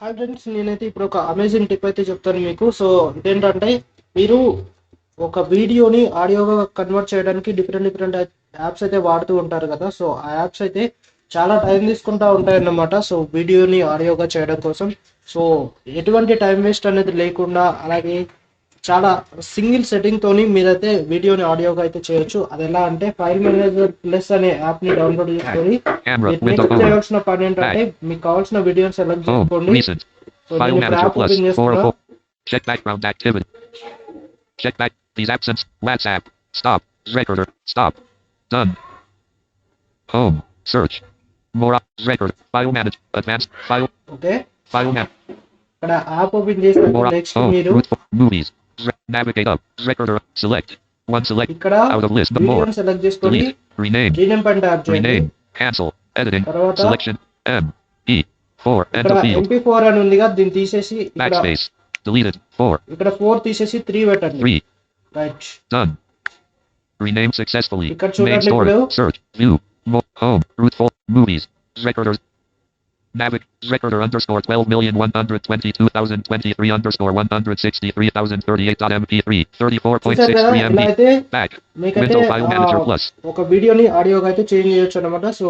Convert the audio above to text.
Hi friends, నేనైతే ఇప్పుడు ఒక అమేజింగ్ టిప్ అయితే చెప్తాను మీకు. సో ఇదేంటంటే, మీరు ఒక వీడియోని ఆడియోగా కన్వర్ట్ చేయడానికి డిఫరెంట్ డిఫరెంట్ యాప్స్ అయితే వాడుతూ ఉంటారు కదా. సో ఆ యాప్స్ అయితే చాలా టైం తీసుకుంటూ ఉంటాయన్నమాట. సో వీడియోని ఆడియోగా చేయడం కోసం సో ఎటువంటి టైం వేస్ట్ అనేది లేకుండా, అలాగే చాలా సింగిల్ సెట్టింగ్ తోని మీరైతే వీడియోని ఆడియోగా అయితే చేయొచ్చు. అది ఎలా అంటే, ఫైల్ మేనేజర్ ప్లస్ అనే యాప్ ని డౌన్లోడ్ చేసుకొని మీరు నెక్స్ట్ చేయాల్సిన పని ఏంటంటే, మీకు కావాల్సిన వీడియోని సెలెక్ట్ చేసుకోండి. సో నేను ఇప్పుడు యాప్ ఓపెన్ చేస్తున్నా. Check background activity. Check back these absence. WhatsApp. Stop. Recorder. Stop. Done. Home. Search. More. Record. File manage. Advanced. File. Okay, File man. ఇక్కడ యాప్ ఓపెన్ చేసిన More. Next Home. మీరు Movies. Navigate up. Recorder. Select. One select. ఇక్కడ Out of list. More. వీడియోని select చేసుకోండి. Delete. Rename. Rename పైన tap చేయండి. Rename. Cancel. Editing. తర్వాత Selection. M. E. 4. ఇక్కడ Enter field. MP4 అని ఉంది కదా, దీన్ని తీసేసి ఇక్కడ Backspace. Deleted. 4. ఇక్కడ 4 తీసేసి 3 పెట్టండి. 3. Right, Done. Rename successfully. ఇక్కడ Main చూడండి. story. ఇప్పుడు Search. View. Home. Root full. Movies. Recorders. Recorder underscore 12,122,023 underscore 163,038.mp3 చూసారు కదా, 34.63 ఇలా MB. అయితే Back. మీకైతే Window File Manager Plus. ఒక వీడియోని ఆడియోగా అయితే చేంజ్ చేయొచ్చు అనమాట. సో